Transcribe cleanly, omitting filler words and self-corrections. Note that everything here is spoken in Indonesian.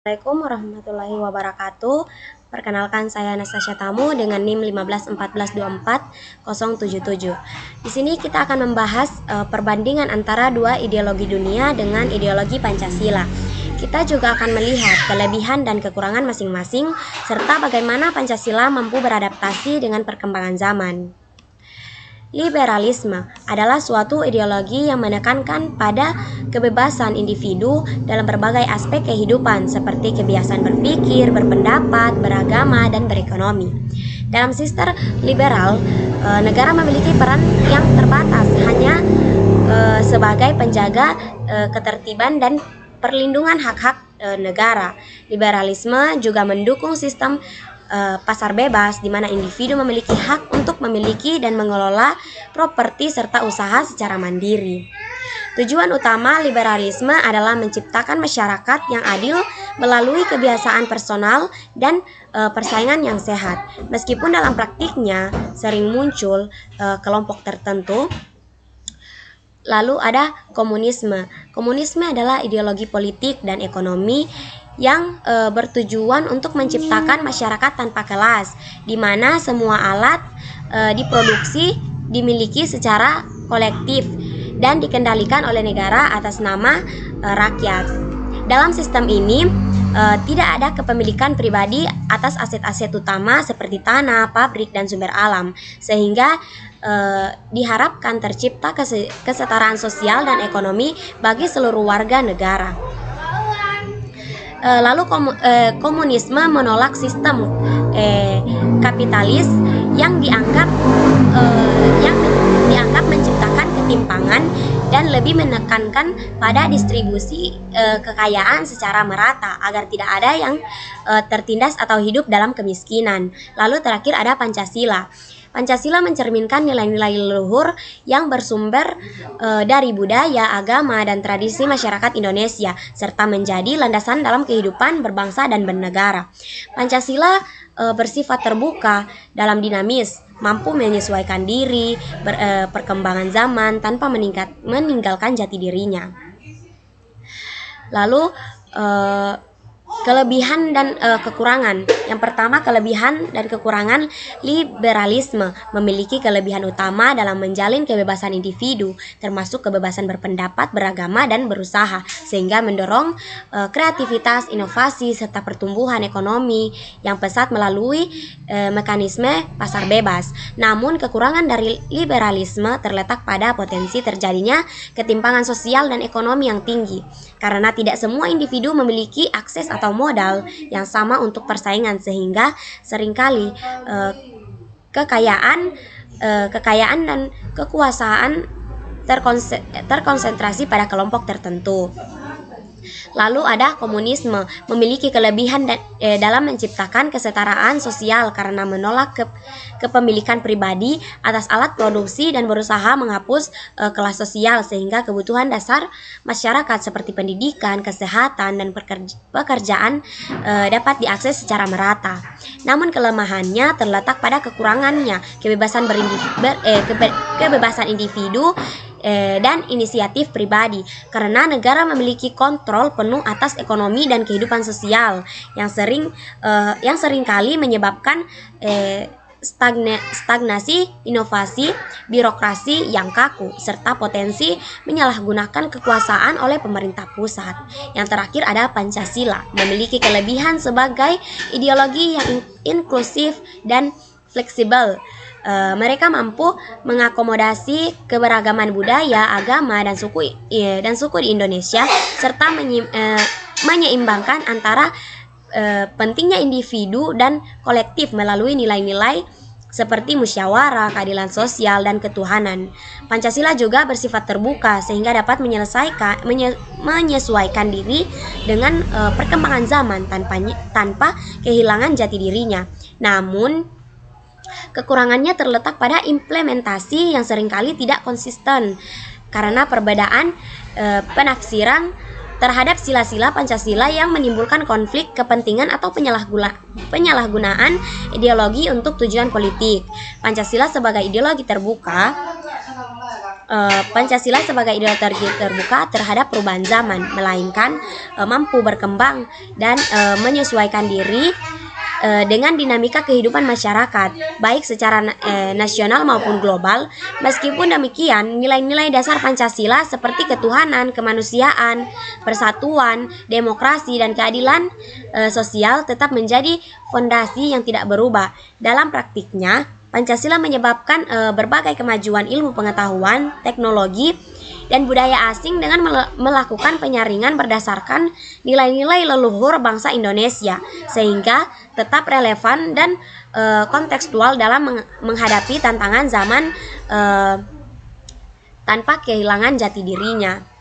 Assalamualaikum warahmatullahi wabarakatuh. Perkenalkan, saya Anastasia Tamu dengan NIM 151424077. Di sini kita akan membahas perbandingan antara dua ideologi dunia dengan ideologi Pancasila. Kita juga akan melihat kelebihan dan kekurangan masing-masing serta bagaimana Pancasila mampu beradaptasi dengan perkembangan zaman. Liberalisme adalah suatu ideologi yang menekankan pada kebebasan individu dalam berbagai aspek kehidupan seperti kebiasaan berpikir, berpendapat, beragama, dan berekonomi. Dalam sistem liberal, negara memiliki peran yang terbatas hanya sebagai penjaga ketertiban dan perlindungan hak-hak negara. Liberalisme juga mendukung sistem pasar bebas di mana individu memiliki hak untuk memiliki dan mengelola properti serta usaha secara mandiri. Tujuan utama liberalisme adalah menciptakan masyarakat yang adil melalui kebiasaan personal dan persaingan yang sehat. Meskipun dalam praktiknya sering muncul kelompok tertentu. Lalu ada komunisme. Komunisme adalah ideologi politik dan ekonomi yang bertujuan untuk menciptakan masyarakat tanpa kelas, di mana semua alat diproduksi dimiliki secara kolektif dan dikendalikan oleh negara atas nama rakyat. Dalam sistem ini tidak ada kepemilikan pribadi atas aset-aset utama seperti tanah, pabrik, dan sumber alam, sehingga diharapkan tercipta kesetaraan sosial dan ekonomi bagi seluruh warga negara. Lalu komunisme menolak sistem kapitalis yang dianggap menciptakan ketimpangan dan lebih menekankan pada distribusi kekayaan secara merata agar tidak ada yang tertindas atau hidup dalam kemiskinan. Lalu terakhir ada Pancasila. Pancasila mencerminkan nilai-nilai leluhur yang bersumber dari budaya, agama, dan tradisi masyarakat Indonesia, serta menjadi landasan dalam kehidupan berbangsa dan bernegara. Pancasila bersifat terbuka dalam dinamis, mampu menyesuaikan diri, perkembangan zaman tanpa meninggalkan jati dirinya. Lalu kelebihan dan kekurangan. Yang pertama, kelebihan dan kekurangan liberalisme memiliki kelebihan utama dalam menjalin kebebasan individu, termasuk kebebasan berpendapat, beragama, dan berusaha, sehingga mendorong kreativitas, inovasi, serta pertumbuhan ekonomi yang pesat melalui mekanisme pasar bebas. Namun, kekurangan dari liberalisme terletak pada potensi terjadinya ketimpangan sosial dan ekonomi yang tinggi, karena tidak semua individu memiliki akses atau modal yang sama untuk persaingan, sehingga seringkali kekayaan dan kekuasaan terkonsentrasi pada kelompok tertentu. Lalu ada komunisme, memiliki kelebihan dalam menciptakan kesetaraan sosial karena menolak kepemilikan pribadi atas alat produksi dan berusaha menghapus kelas sosial, sehingga kebutuhan dasar masyarakat seperti pendidikan, kesehatan, dan pekerjaan dapat diakses secara merata. Namun kelemahannya terletak pada kekurangannya kebebasan individu dan inisiatif pribadi, karena negara memiliki kontrol penuh atas ekonomi dan kehidupan sosial yang seringkali menyebabkan stagnasi inovasi, birokrasi yang kaku, serta potensi menyalahgunakan kekuasaan oleh pemerintah pusat. Yang terakhir ada Pancasila, memiliki kelebihan sebagai ideologi yang inklusif dan fleksibel. Mereka mampu mengakomodasi keberagaman budaya, agama, dan suku di Indonesia, serta menyeimbangkan antara pentingnya individu dan kolektif melalui nilai-nilai seperti musyawarah, keadilan sosial, dan ketuhanan. Pancasila juga bersifat terbuka sehingga dapat menyesuaikan diri dengan perkembangan zaman tanpa kehilangan jati dirinya. Namun kekurangannya terletak pada implementasi yang seringkali tidak konsisten karena perbedaan penafsiran terhadap sila-sila Pancasila yang menimbulkan konflik kepentingan atau penyalahgunaan ideologi untuk tujuan politik. Pancasila sebagai ideologi terbuka Pancasila sebagai ideologi terbuka terhadap perubahan zaman, melainkan mampu berkembang dan menyesuaikan diri dengan dinamika kehidupan masyarakat, baik secara nasional maupun global. Meskipun demikian, nilai-nilai dasar Pancasila seperti ketuhanan, kemanusiaan, persatuan, demokrasi, dan keadilan sosial tetap menjadi fondasi yang tidak berubah. Dalam praktiknya, Pancasila menyebabkan berbagai kemajuan ilmu pengetahuan, teknologi, dan budaya asing dengan melakukan penyaringan berdasarkan nilai-nilai leluhur bangsa Indonesia, sehingga tetap relevan dan kontekstual dalam menghadapi tantangan zaman tanpa kehilangan jati dirinya.